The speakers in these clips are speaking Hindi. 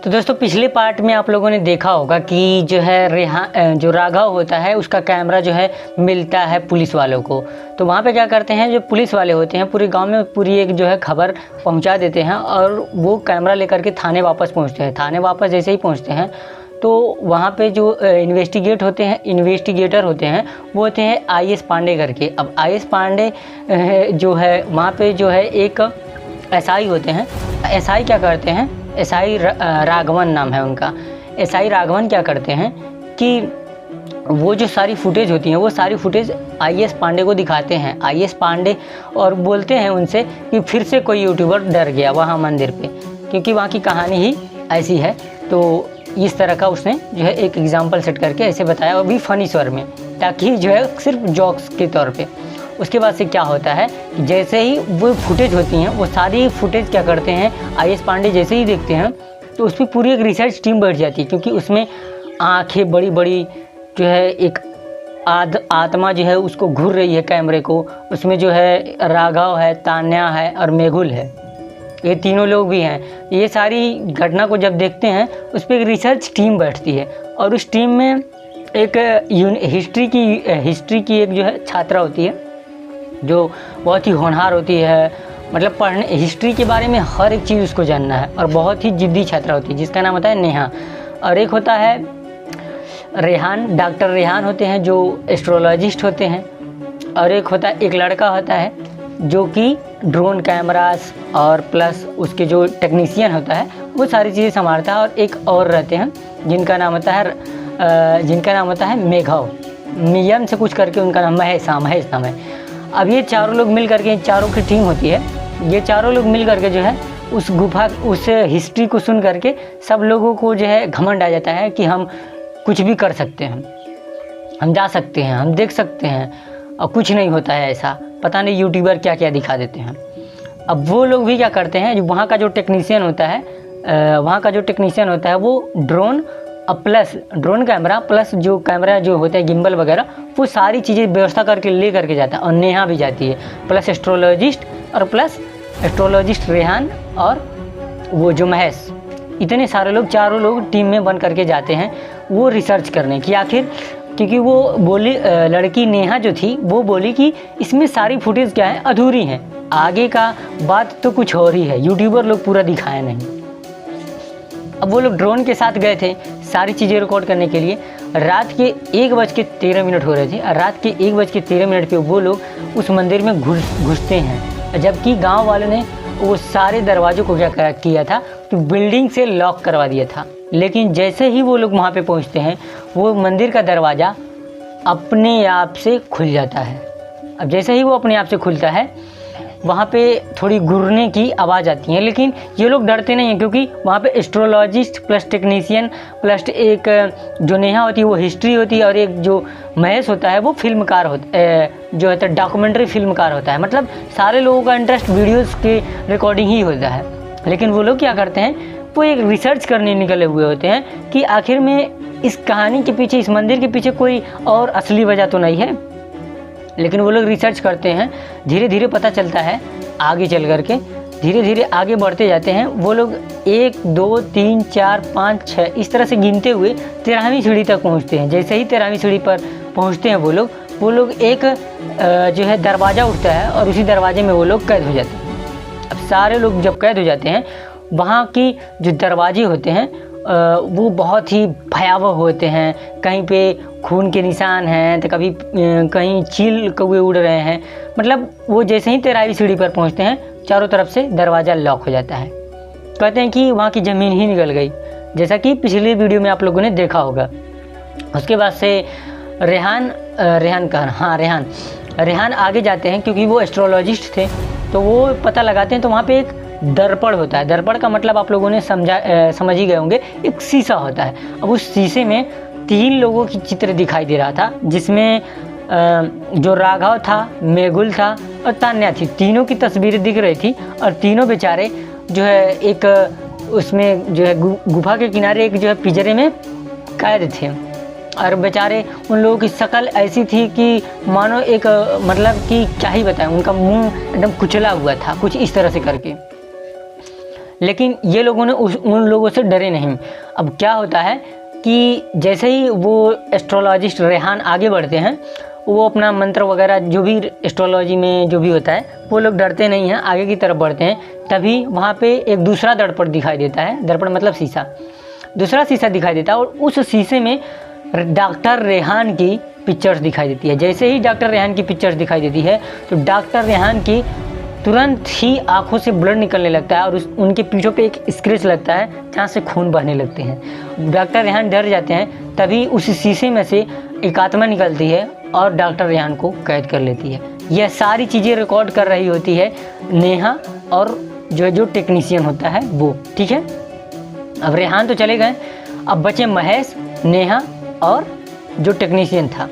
तो दोस्तों पिछले पार्ट में आप लोगों ने देखा होगा कि जो है जो राघव होता है उसका कैमरा जो है मिलता है पुलिस वालों को। तो वहाँ पे क्या करते हैं, जो पुलिस वाले होते हैं पूरे गांव में पूरी एक जो है खबर पहुँचा देते हैं और वो कैमरा लेकर के थाने वापस पहुँचते हैं। थाने वापस जैसे ही पहुँचते हैं तो वहाँ पे जो इन्वेस्टिगेटर होते हैं वो होते हैं आई.एस. पांडे करके। अब आई.एस. पांडे जो है वहाँ पे जो है एक एसआई होते हैं। एसआई क्या करते हैं, एसआई राघवन नाम है उनका। एसआई राघवन क्या करते हैं कि वो जो सारी फुटेज होती हैं वो सारी फुटेज आई.एस. पांडे को दिखाते हैं। आई.एस. पांडे और बोलते हैं उनसे कि फिर से कोई यूट्यूबर डर गया वहाँ मंदिर पे, क्योंकि वहाँ की कहानी ही ऐसी है। तो इस तरह का उसने जो है एक एग्जाम्पल सेट करके ऐसे बताया, और भी फनी स्वर में, ताकि जो है सिर्फ जोक्स के तौर पे। उसके बाद से क्या होता है, जैसे ही वो फुटेज होती हैं वो सारी फुटेज क्या करते हैं आई.एस. पांडे जैसे ही देखते हैं तो उस पर पूरी एक रिसर्च टीम बैठ जाती है, क्योंकि उसमें आँखें बड़ी बड़ी जो है एक आत्मा जो है उसको घूर रही है कैमरे को। उसमें जो है राघव है, तान्या है और मेघुल है, ये तीनों लोग भी हैं। ये सारी घटना को जब देखते हैं उस पर एक रिसर्च टीम बैठती है, और उस टीम में एक हिस्ट्री की एक जो है छात्रा होती है जो बहुत ही होनहार होती है, मतलब पढ़ने हिस्ट्री के बारे में हर एक चीज़ उसको जानना है, और बहुत ही जिद्दी छात्रा होती है जिसका नाम होता है नेहा। और एक होता है रेहान, डॉक्टर रेहान होते हैं जो एस्ट्रोलॉजिस्ट होते हैं। और एक लड़का होता है जो कि ड्रोन कैमरास और प्लस उसके जो टेक्नीशियन होता है वो सारी चीज़ें संभालता है। और एक और रहते हैं जिनका नाम होता है मेघव, मियम से कुछ करके उनका नाम महेश नाम है। अब ये चारों लोग मिल करके, चारों की टीम होती है, ये चारों लोग मिल करके जो है उस हिस्ट्री को सुन करके सब लोगों को जो है घमंड आ जाता है कि हम कुछ भी कर सकते हैं, हम जा सकते हैं, हम देख सकते हैं, और कुछ नहीं होता है ऐसा, पता नहीं यूट्यूबर क्या क्या दिखा देते हैं। अब वो लोग भी क्या करते हैं, जो वहाँ का जो टेक्नीशियन होता है वो drone plus drone camera plus जो कैमरा जो होता है गिम्बल वगैरह, वो सारी चीज़ें व्यवस्था करके ले करके जाता है। और नेहा भी जाती है, प्लस एस्ट्रोलॉजिस्ट रेहान और वो जो महेश, इतने सारे लोग, चारों लोग टीम में बन करके जाते हैं वो रिसर्च करने की। आखिर क्योंकि वो बोली, लड़की नेहा जो थी वो बोली कि इसमें सारी फुटेज क्या है, अधूरी हैं, आगे का बात तो कुछ और ही है, यूट्यूबर लोग पूरा दिखाए नहीं। अब वो लोग ड्रोन के साथ गए थे सारी चीज़ें रिकॉर्ड करने के लिए। रात के 1:13 हो रहे थे, और रात के 1:13 पे वो लोग उस मंदिर में घुसते हैं, जबकि गांव वालों ने वो सारे दरवाज़ों को क्या किया था कि बिल्डिंग से लॉक करवा दिया था। लेकिन जैसे ही वो लोग वहाँ पे पहुँचते हैं वो मंदिर का दरवाज़ा अपने आप से खुल जाता है। अब जैसे ही वो अपने आप से खुलता है वहाँ पे थोड़ी गुर्रने की आवाज़ आती है, लेकिन ये लोग डरते नहीं हैं, क्योंकि वहाँ पे एस्ट्रोलॉजिस्ट प्लस टेक्नीशियन प्लस एक जो नेहा होती है वो हिस्ट्री होती है, और एक जो महेश होता है वो फिल्मकार जो होता है डॉक्यूमेंट्री फिल्मकार होता है। मतलब सारे लोगों का इंटरेस्ट वीडियोस के रिकॉर्डिंग ही होता है। लेकिन वो लोग क्या करते हैं, वो एक रिसर्च करने निकले हुए होते हैं कि आखिर में इस कहानी के पीछे, इस मंदिर के पीछे कोई और असली वजह तो नहीं है। लेकिन वो लोग रिसर्च करते हैं, धीरे धीरे पता चलता है, आगे चल करके धीरे धीरे आगे बढ़ते जाते हैं। वो लोग 1 2 3 4 5 6 इस तरह से गिनते हुए 13वीं सीढ़ी तक पहुंचते हैं। जैसे ही 13वीं सीढ़ी पर पहुंचते हैं वो लोग एक जो है दरवाज़ा उठता है, और उसी दरवाजे में वो लोग कैद हो जाते हैं। अब सारे लोग जब कैद हो जाते हैं, वहाँ की जो दरवाजे होते हैं वो बहुत ही भयावह होते हैं। कहीं पे खून के निशान हैं, तो कभी कहीं चील कौवे उड़ रहे हैं। मतलब वो जैसे ही 13वीं सीढ़ी पर पहुंचते हैं चारों तरफ से दरवाज़ा लॉक हो जाता है। कहते हैं कि वहाँ की ज़मीन ही निकल गई, जैसा कि पिछले वीडियो में आप लोगों ने देखा होगा। उसके बाद से रेहान आगे जाते हैं, क्योंकि वो एस्ट्रोलॉजिस्ट थे, तो वो पता लगाते हैं। तो वहाँ पे एक दर्पण होता है। दर्पण का मतलब आप लोगों ने समझ ही गए होंगे, एक शीशा होता है। अब उस शीशे में 3 लोगों की चित्र दिखाई दे रहा था, जिसमें जो राघव था, मेघुल था और तान्या थी। तीनों की तस्वीरें दिख रही थी, और तीनों बेचारे जो है एक उसमें जो है गुफा के किनारे एक जो है पिंजरे में कैद थे। और बेचारे उन लोगों की शक्ल ऐसी थी कि मानो एक मतलब कि क्या ही बताएं, उनका मुंह एकदम कुचला हुआ था, कुछ इस तरह से करके। लेकिन ये लोगों ने उन लोगों से डरे नहीं। अब क्या होता है कि जैसे ही वो एस्ट्रोलॉजिस्ट रेहान आगे बढ़ते हैं, वो अपना मंत्र वगैरह जो भी एस्ट्रोलॉजी में जो भी होता है, वो लोग डरते नहीं हैं, आगे की तरफ बढ़ते हैं। तभी वहाँ पे एक दूसरा दर्पण दिखाई देता है, दर्पण मतलब शीशा, दूसरा शीशा दिखाई देता है और उस शीशे में डॉक्टर रेहान की पिक्चर्स दिखाई देती है। जैसे ही डॉक्टर रेहान की पिक्चर्स दिखाई देती है तो डॉक्टर रेहान की तुरंत ही आंखों से ब्लड निकलने लगता है और उनके पीठों पे एक स्क्रैच लगता है जहाँ से खून बहने लगते हैं। डॉक्टर रेहान डर जाते हैं। तभी उस शीशे में से एक आत्मा निकलती है और डॉक्टर रेहान को कैद कर लेती है। यह सारी चीज़ें रिकॉर्ड कर रही होती है नेहा और जो टेक्नीशियन होता है वो, ठीक है। अब रेहान तो चले गए, अब बचे महेश, नेहा और जो टेक्नीशियन था,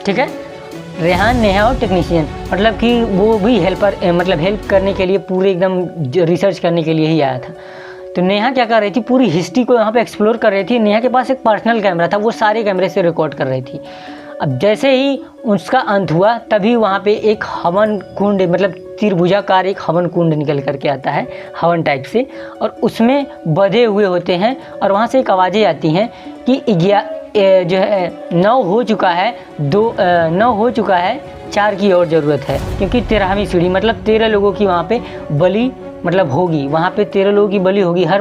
ठीक है। रेहान, नेहा और टेक्नीशियन, मतलब कि वो भी हेल्प करने के लिए, पूरे एकदम रिसर्च करने के लिए ही आया था। तो नेहा क्या कर रही थी, पूरी हिस्ट्री को यहाँ पे एक्सप्लोर कर रही थी। नेहा के पास एक पर्सनल कैमरा था, वो सारे कैमरे से रिकॉर्ड कर रही थी। अब जैसे ही उसका अंत हुआ तभी वहाँ पे एक हवन कुंड, मतलब त्रिभुजाकार एक हवन कुंड निकल करके आता है, हवन टाइप से, और उसमें बधे हुए होते हैं। और वहाँ से एक आवाज़ें आती हैं कि जो है 9 हो चुका है, 9 हो चुका है, 4 की और ज़रूरत है, क्योंकि 13वीं सीढ़ी मतलब 13 लोगों की वहाँ पे बलि मतलब होगी, वहाँ पे 13 लोगों की बलि होगी। हर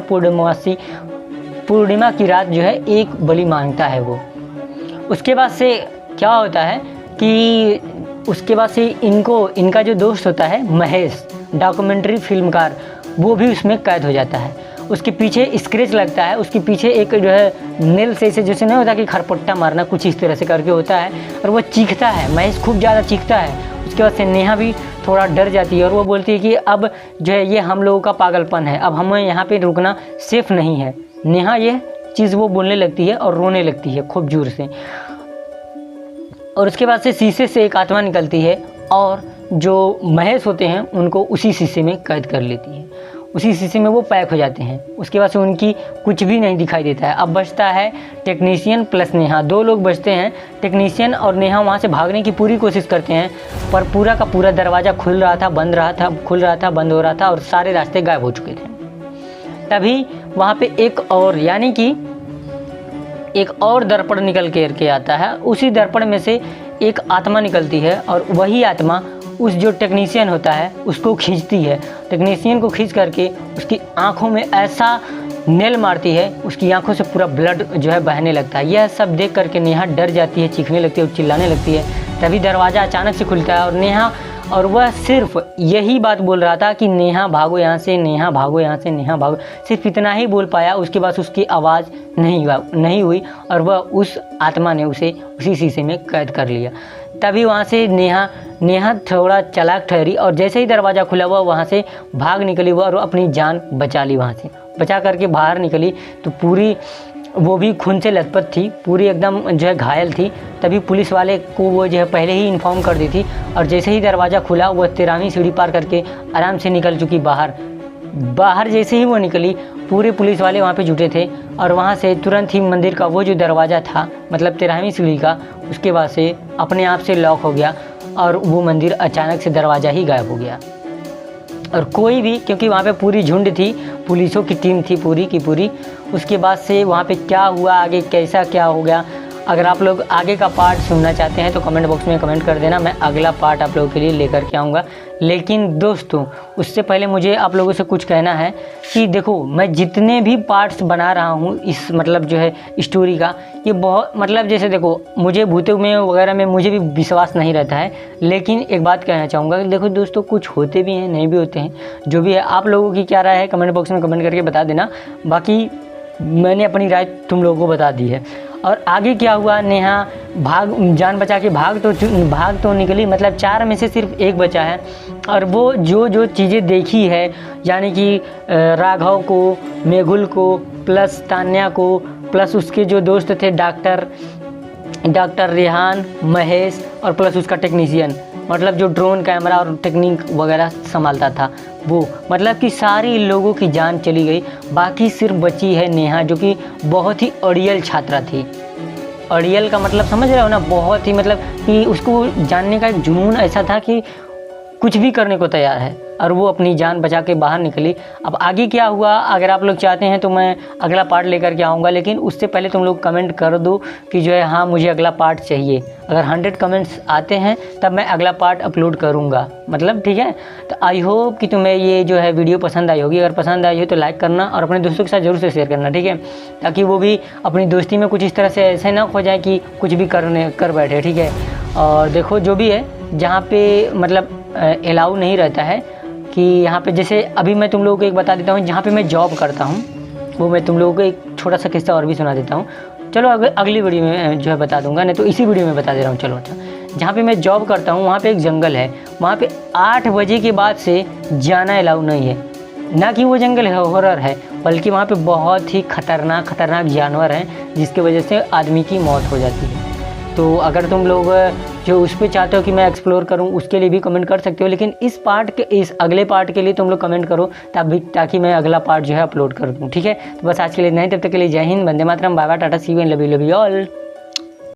पूर्णिमा की रात जो है एक बलि मांगता है वो। उसके बाद से क्या होता है कि उसके बाद से इनका जो दोस्त होता है महेश, डॉक्यूमेंट्री फिल्मकार, वो भी उसमें कैद हो जाता है। उसके पीछे स्क्रैच लगता है, उसके पीछे एक जो है नेल से जैसे नहीं होता कि खरपट्टा मारना, कुछ इस तरह से करके होता है, और वो चीखता है, महेश खूब ज़्यादा चीखता है। उसके बाद से नेहा भी थोड़ा डर जाती है और वो बोलती है कि अब जो है ये हम लोगों का पागलपन है, अब हमें यहाँ पे रुकना सेफ़ नहीं है। नेहा ये चीज़ वो बोलने लगती है और रोने लगती है खूब जोर से। और उसके बाद से शीशे से एक आत्मा निकलती है और जो महेश होते हैं उनको उसी शीशे में कैद कर लेती है। उसी शीशे में वो पैक हो जाते हैं। उसके बाद से उनकी कुछ भी नहीं दिखाई देता है। अब बचता है टेक्नीशियन प्लस नेहा, 2 लोग बचते हैं। टेक्नीशियन और नेहा वहाँ से भागने की पूरी कोशिश करते हैं, पर पूरा का पूरा दरवाज़ा खुल रहा था, बंद रहा था, खुल रहा था, बंद हो रहा था और सारे रास्ते गायब हो चुके थे। तभी वहाँ पे एक और दर्पण निकल के आता है। उसी दर्पण में से एक आत्मा निकलती है और वही आत्मा उस जो टेक्नीशियन होता है उसको खींचती है। टेक्नीशियन को खींच करके उसकी आंखों में ऐसा नेल मारती है, उसकी आंखों से पूरा ब्लड जो है बहने लगता है। यह सब देख करके नेहा डर जाती है, चीखने लगती है और चिल्लाने लगती है। तभी दरवाज़ा अचानक से खुलता है और वह सिर्फ यही बात बोल रहा था कि नेहा भागो यहाँ से, नेहा भागो यहाँ से, नेहा भागो, सिर्फ इतना ही बोल पाया। उसके बाद उसकी आवाज़ नहीं हुई और वह उस आत्मा ने उसे उसी शीशे में कैद कर लिया। तभी वहाँ से नेहा थोड़ा चालाक ठहरी और जैसे ही दरवाज़ा खुला हुआ वहाँ से भाग निकली हुआ और अपनी जान बचा ली। वहाँ से बचा करके बाहर निकली तो पूरी वो भी खून से लथपथ थी, पूरी एकदम जो है घायल थी। तभी पुलिस वाले को वो जो है पहले ही इन्फॉर्म कर दी थी और जैसे ही दरवाज़ा खुला वह 13वीं सीढ़ी पार करके आराम से निकल चुकी बाहर। जैसे ही वो निकली पूरे पुलिस वाले वहाँ पे जुटे थे और वहाँ से तुरंत ही मंदिर का वो जो दरवाज़ा था मतलब 13वीं सीढ़ी का, उसके बाद से अपने आप से लॉक हो गया और वो मंदिर अचानक से दरवाज़ा ही गायब हो गया। और कोई भी, क्योंकि वहाँ पे पूरी झुंड थी, पुलिसों की टीम थी पूरी की पूरी। उसके बाद से वहाँ पे क्या हुआ आगे, कैसा क्या हो गया, अगर आप लोग आगे का पार्ट सुनना चाहते हैं तो कमेंट बॉक्स में कमेंट कर देना, मैं अगला पार्ट आप लोगों के लिए लेकर के आऊँगा। लेकिन दोस्तों उससे पहले मुझे आप लोगों से कुछ कहना है कि देखो, मैं जितने भी पार्ट्स बना रहा हूँ इस मतलब जो है स्टोरी का, ये बहुत मतलब जैसे देखो मुझे भूतों में वगैरह में मुझे भी विश्वास नहीं रहता है, लेकिन एक बात कहना चाहूँगा कि देखो दोस्तों, कुछ होते भी हैं नहीं भी होते हैं, जो भी है आप लोगों की क्या राय है कमेंट बॉक्स में कमेंट करके बता देना। बाकी मैंने अपनी राय तुम लोगों को बता दी है। और आगे क्या हुआ, नेहा जान बचा के भाग तो निकली, मतलब 4 में से सिर्फ 1 बचा है। और वो जो चीज़ें देखी है, यानी कि राघव को, मेघुल को, प्लस तान्या को, प्लस उसके जो दोस्त थे डॉक्टर रेहान, महेश और प्लस उसका टेक्नीशियन, मतलब जो ड्रोन कैमरा और टेक्निक वगैरह संभालता था वो, मतलब कि सारी लोगों की जान चली गई। बाकी सिर्फ बची है नेहा, जो कि बहुत ही अड़ियल छात्रा थी। अड़ियल का मतलब समझ रहे हो ना, बहुत ही मतलब कि उसको जानने का एक जुनून ऐसा था कि कुछ भी करने को तैयार है। और वो अपनी जान बचा के बाहर निकली। अब आगे क्या हुआ अगर आप लोग चाहते हैं तो मैं अगला पार्ट लेकर के आऊँगा, लेकिन उससे पहले तुम लोग कमेंट कर दो कि जो है हाँ मुझे अगला पार्ट चाहिए। अगर 100 कमेंट्स आते हैं तब मैं अगला पार्ट अपलोड करूँगा, मतलब ठीक है। तो आई होप कि तुम्हें ये जो है वीडियो पसंद आई होगी। अगर पसंद आई हो तो लाइक करना और अपने दोस्तों के साथ ज़रूर से शेयर करना, ठीक है, ताकि वो भी अपनी दोस्ती में कुछ इस तरह से ऐसे ना हो जाए कि कुछ भी कर बैठे, ठीक है। और देखो जो भी है, जहाँ पे मतलब अलाउ नहीं रहता है कि यहाँ पे, जैसे अभी मैं तुम लोगों को एक बता देता हूँ, जहाँ पे मैं जॉब करता हूँ वो मैं तुम लोगों को एक छोटा सा किस्सा और भी सुना देता हूँ। चलो अगली वीडियो में जो है बता दूंगा, नहीं तो इसी वीडियो में बता दे रहा हूँ। चलो अच्छा, जहाँ पे मैं जॉब करता हूँ वहाँ पे एक जंगल है, वहाँ पे 8 बजे के बाद से जाना अलाउ नहीं है। ना कि वो जंगल है हॉरर है, बल्कि वहाँ पे बहुत ही खतरनाक जानवर हैं जिसकी वजह से आदमी की मौत हो जाती है। तो अगर तुम लोग जो उस पर चाहते हो कि मैं एक्सप्लोर करूं उसके लिए भी कमेंट कर सकते हो, लेकिन इस अगले पार्ट के लिए तुम लोग कमेंट करो ताकि मैं अगला पार्ट जो है अपलोड कर दूं, ठीक है। तो बस आज के लिए नहीं, तब तक के लिए जय हिंद, वंदे मातरम, bye bye, tata, see you and love you all.